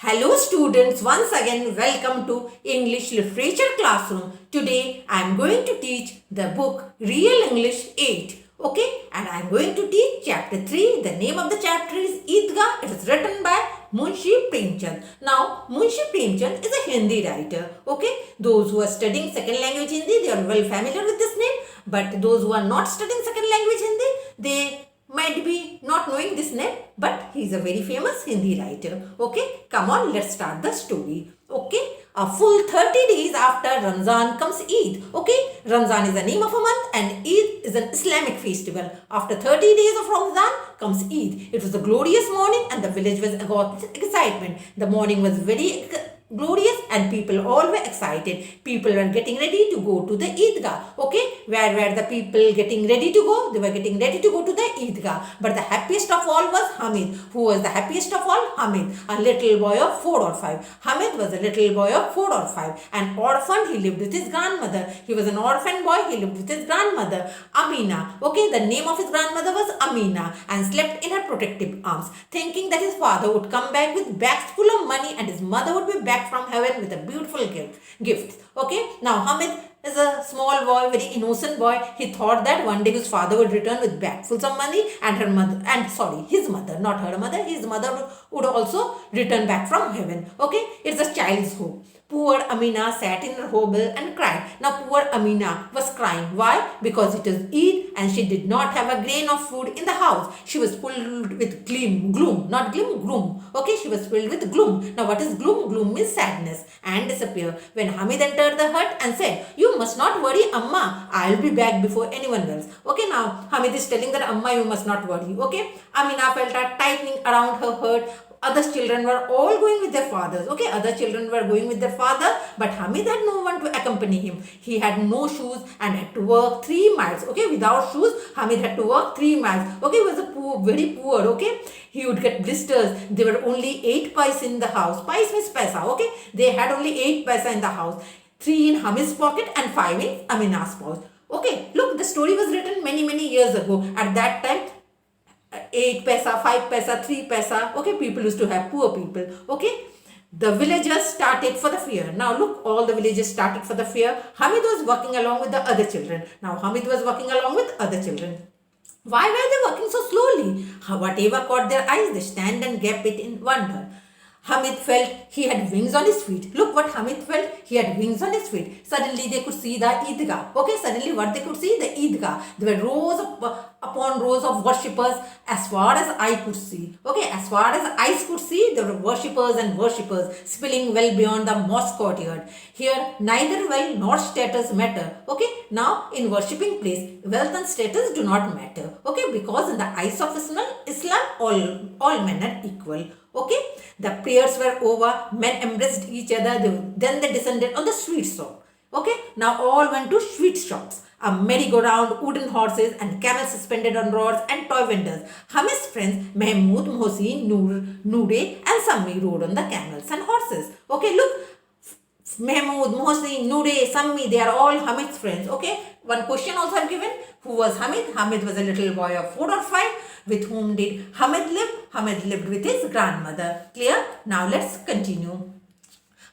Hello students, once again welcome to English Literature Classroom. Today I am going to teach the book Real English 8. Okay, and I am going to teach chapter 3. The name of the chapter is Idgah. It is written by Munshi Premchand. Now, Munshi Premchand is a Hindi writer. Okay, those who are studying second language Hindi, they are well familiar with this name. But those who are not studying second language Hindi, they might be not knowing this name, but he is a very famous Hindi writer. Okay, come on, let's start the story. Okay, a full 30 days after Ramzan comes Eid. Okay, Ramzan is the name of a month and Eid is an Islamic festival. After 30 days of Ramzan comes Eid. It was a glorious morning and the village was agog with excitement. The morning was very glorious and people all were excited. People were getting ready to go to the Idgah. Okay, where were the people getting ready to go? They were getting ready to go to the Idgah. But the happiest of all was Hamid. Who was the happiest of all? Hamid, a little boy of 4 or 5. Hamid was a little boy of 4 or 5. An orphan, he lived with his grandmother. He was an orphan boy, he lived with his grandmother, Amina. Okay, the name of his grandmother was Amina and slept in her protective arms, thinking that his father would come back with bags full of money and his mother would be back from heaven with a beautiful gift. Okay, now Hamid is a small boy, very innocent boy. He thought that one day his father would return with bagfuls of money and his mother, not her mother, his mother would also return back from heaven. Okay, it's a child's hope. Poor Amina sat in her hovel and cried. Now poor Amina was crying. Why? Because it is Eid and she did not have a grain of food in the house. She was filled with gloom. Okay, she was filled with gloom. Now what is gloom? Gloom means sadness and despair. When Hamid entered the hut and said, "You must not worry, Amma. I'll be back before anyone else." Okay, now Hamid is telling that Amma, you must not worry. Okay, Amina felt a tightening around her heart. Other children were all going with their fathers. Okay, other children were going with their father, but Hamid had no one to accompany him. He had no shoes and had to walk 3 miles. Okay, without shoes, Hamid had to walk 3 miles. Okay, he was a very poor. Okay, he would get blisters. There were only 8 pies in the house. Pies means paisa. Okay, they had only 8 paisa in the house. 3 in Hamid's pocket and 5 in Amina's pouch. Okay, look, the story was written many years ago. At that time, 8 paisa, 5 paisa, 3 paisa. Okay, people used to have poor people. Okay, the villagers started for the fair. Now look, all the villagers started for the fair. Hamid was walking along with the other children. Now Hamid was walking along with other children. Why were they walking so slowly? Whatever caught their eyes, they stand and gap it in wonder. Hamid felt he had wings on his feet. Look what Hamid felt. He had wings on his feet. Suddenly they could see the Idgah. Okay, suddenly what they could see? The Idgah. There were rows upon rows of worshippers as far as eye could see. Okay, as far as eyes could see, there were worshippers and worshippers spilling well beyond the mosque courtyard. Here, neither wealth nor status matter. Okay, now in worshipping place, wealth and status do not matter. Okay, because in the eyes of Islam, all men are equal. Okay, the prayers were over, men embraced each other, then they descended on the sweet shop. Okay, now all went to sweet shops. A merry-go-round, wooden horses and camels suspended on rods and toy vendors. Hamid's friends Mahmood, Mohsin, Noore and Sammi rode on the camels and horses. Okay, look, Mahmood, Mohsin, Noore, Sammi, they are all Hamid's friends. Okay, one question also I have given. Who was Hamid? Hamid was a little boy of 4 or 5. With whom did Hamid live? Hamid lived with his grandmother. Clear? Now let's continue.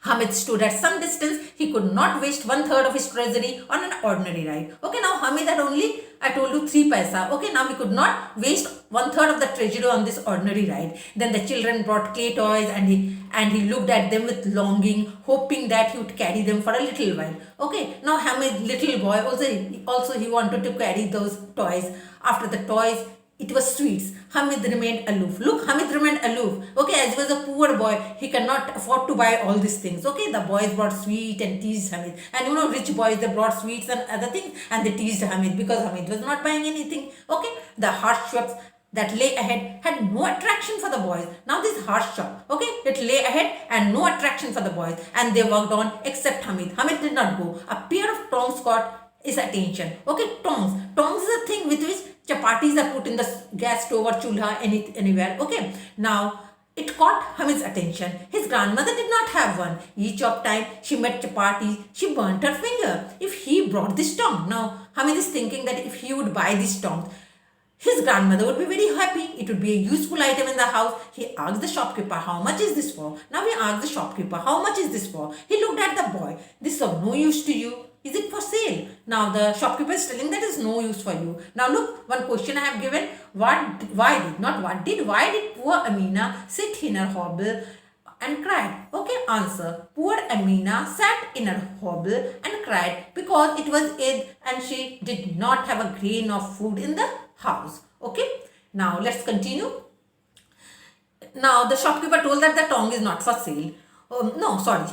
Hamid stood at some distance. He could not waste 1/3 of his treasury on an ordinary ride. Okay, now Hamid had only, I told you, 3 paisa. Okay, now he could not waste 1/3 of the treasury on this ordinary ride. Then the children brought clay toys and he looked at them with longing, hoping that he would carry them for a little while. Okay, now Hamid, little boy, also he wanted to carry those toys. After the toys, it was sweets. Hamid remained aloof. Look, Hamid remained aloof. Okay, as he was a poor boy, he cannot afford to buy all these things. Okay, the boys brought sweet and teased Hamid. And you know, rich boys, they brought sweets and other things and they teased Hamid because Hamid was not buying anything. Okay, the harsh shops that lay ahead had no attraction for the boys. Now this harsh shop, okay, it lay ahead and no attraction for the boys. And they walked on except Hamid. Hamid did not go. A pair of tongs caught his attention. Okay, tongs. Tongs is a thing with which chapatis are put in the gas stove or chulha anywhere. Okay, now it caught Hamid's attention. His grandmother did not have one. Each of time she met chapatis, she burnt her finger. If he brought this tong, now Hamid is thinking that if he would buy this tong, His grandmother would be very happy. It would be a useful item in the house. He asked the shopkeeper, how much is this for? Now he asked the shopkeeper, how much is this for? He looked at the boy. This is of no use to you. Is it for sale? Now the shopkeeper is telling that is no use for you. Now look, one question I have given. Why did poor Amina sit in her hovel and cried? Okay, answer. Poor Amina sat in her hovel and cried because it was Eid and she did not have a grain of food in the house. Okay, now let's continue. Now the shopkeeper told that the tongue is not for sale. No, sorry.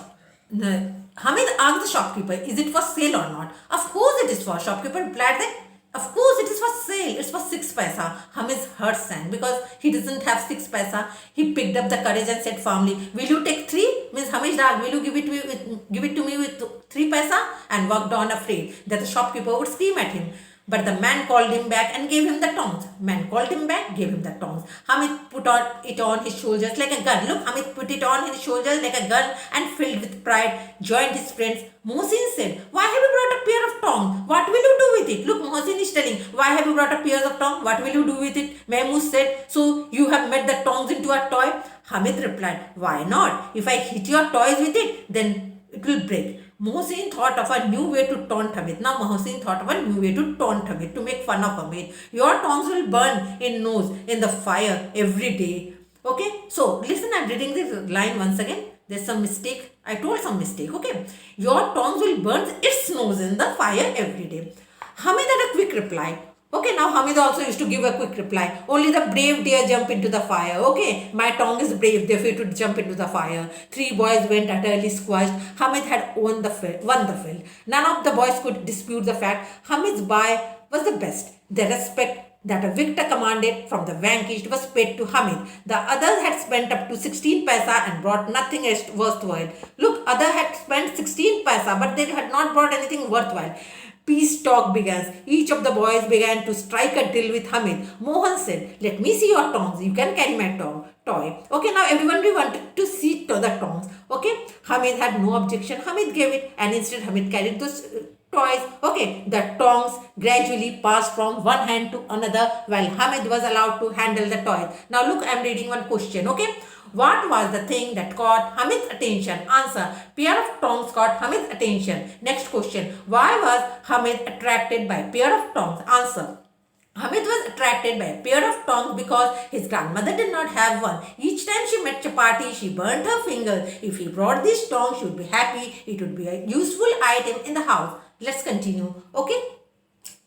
Hamid asked the shopkeeper, is it for sale or not? Of course it is for. Shopkeeper replied that of course it is for sale. It's for 6 paisa. Hamid's heart sank because he doesn't have 6 paisa. He picked up the courage and said firmly, will you take 3? Means Hamid Dad, will you give it to me with 3 paisa? And walked on afraid that the shopkeeper would scream at him. But the man called him back and gave him the tongs. Man called him back, gave him the tongs. Hamid put it on his shoulders like a gun. Look, Hamid put it on his shoulders like a gun and filled with pride, joined his friends. Mohsin said, why have you brought a pair of tongs? What will you do with it? Look, Mohsin is telling, why have you brought a pair of tongs? What will you do with it? Mahmood said, so you have made the tongs into a toy? Hamid replied, why not? If I hit your toys with it, then it will break. Mohsin thought of a new way to taunt Hamid. Now Mohsin thought of a new way to taunt Hamid, to make fun of Hamid. Your tongs will burn in nose in the fire every day. Okay, so listen, I'm reading this line once again. There's some mistake. I told some mistake. Okay, your tongs will burn its nose in the fire every day. Hamid had a quick reply. Okay, now Hamid also used to give a quick reply. Only the brave dare jump into the fire. Okay, my tongue is brave, therefore it would jump into the fire. 3 boys went utterly squashed. Hamid had won the field. None of the boys could dispute the fact Hamid's boy was the best. The respect that a victor commanded from the vanquished was paid to Hamid. The others had spent up to 16 paisa and brought nothing worthwhile. Look, others had spent 16 paisa, but they had not brought anything worthwhile. Peace talk began. Each of the boys began to strike a deal with Hamid. Mohan said, let me see your tongs. You can carry my toy. Okay, now everyone wanted to see the tongs. Okay, Hamid had no objection. Hamid gave it and instead Hamid carried those toys. Okay, the tongs gradually passed from one hand to another while Hamid was allowed to handle the toys. Now look, I am reading one question. Okay. What was the thing that caught Hamid's attention? Answer. Pair of tongs caught Hamid's attention. Next question. Why was Hamid attracted by a pair of tongs? Answer. Hamid was attracted by a pair of tongs because his grandmother did not have one. Each time she made chapati, she burnt her fingers. If he brought these tongs, she would be happy. It would be a useful item in the house. Let's continue. Okay.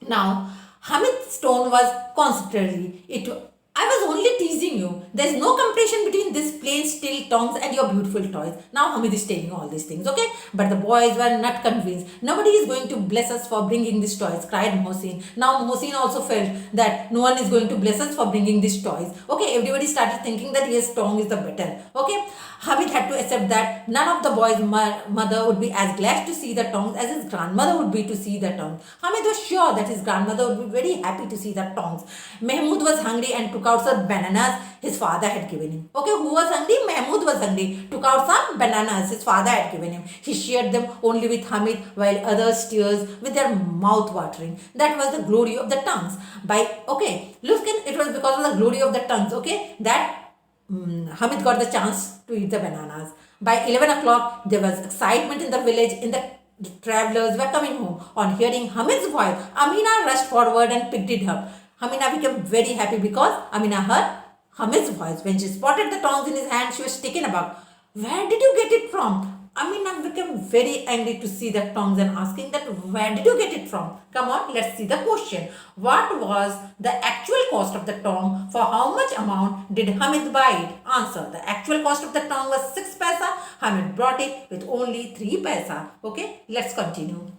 Now, Hamid's tone was conciliatory. I was only teasing you. There is no comparison between this plain steel tongs and your beautiful toys. Now Hamid is telling all these things, okay? But the boys were not convinced. Nobody is going to bless us for bringing these toys, cried Mohsin. Now Mohsin also felt that no one is going to bless us for bringing these toys. Okay, everybody started thinking that yes, tong is the better. Okay, Hamid had to accept that none of the boys' mother would be as glad to see the tongs as his grandmother would be to see the tongs. Hamid was sure that his grandmother would be very happy to see the tongs. Mahmood was hungry and took out some bananas his father had given him. Okay, who was hungry? Mahmood was hungry. Took out some bananas his father had given him. He shared them only with Hamid while others tears with their mouth watering. That was the glory of the tongues. Look, it was because of the glory of the tongues, okay, that Hamid got the chance to eat the bananas. By 11 o'clock, there was excitement in the village. The travelers were coming home. On hearing Hamid's voice, Amina rushed forward and picked it up. Amina became very happy because Amina heard Hamid's voice. When she spotted the tongs in his hand, she was taken aback. Where did you get it from? Amina became very angry to see the tongs and asking that where did you get it from? Come on, let's see the question. What was the actual cost of the tong? For how much amount did Hamid buy it? Answer. The actual cost of the tong was 6 paisa. Hamid brought it with only 3 paisa. Okay, let's continue.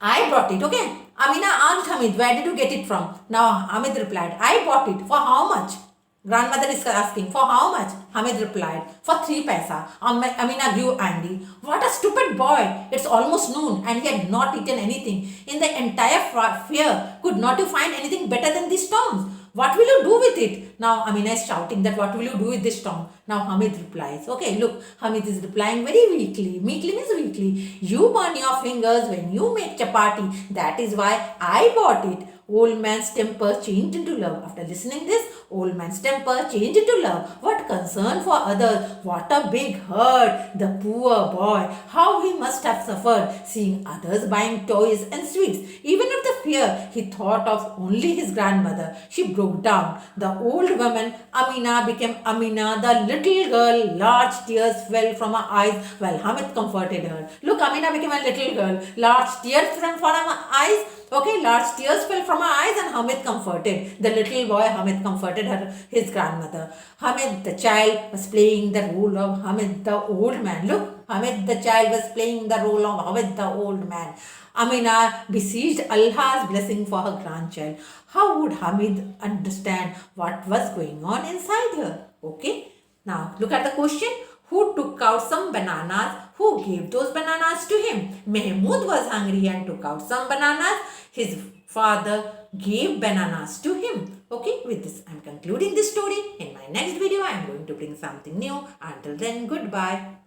I brought it. Okay. Amina asked Hamid, where did you get it from? Now Hamid replied, I bought it. For how much? Grandmother is asking, for how much? Hamid replied, for 3 paisa. Amina grew angry. What a stupid boy. It's almost noon and he had not eaten anything. In the entire fair, could not you find anything better than these tongs? What will you do with it? Now Amina is shouting that what will you do with this tong? Now Hamid replies. Okay, look, Hamid is replying very weakly. Meekly means weakly. You burn your fingers when you make chapati. That is why I bought it. Old man's temper changed into love. After listening this, old man's temper changed into love. What concern for others. What a big hurt. The poor boy. How he must have suffered seeing others buying toys and sweets. Even of the fear, he thought of only his grandmother. She broke down. The old woman, Amina, became Amina. The little girl, large tears fell from her eyes while Hamid comforted her. Look, Amina became a little girl. Large tears fell from her eyes. Okay, large tears fell from her eyes and Hamid comforted. The little boy, Hamid comforted his grandmother. Hamid, the child, was playing the role of Hamid, the old man. Look, Hamid, the child, was playing the role of Hamid, the old man. Amina besieged Allah's blessing for her grandchild. How would Hamid understand what was going on inside her? Okay, now look at the question. Who took out some bananas? Who gave those bananas to him? Mahmoud was hungry and took out some bananas. His father gave bananas to him. Okay, with this I am concluding this story. In my next video I am going to bring something new. Until then, goodbye.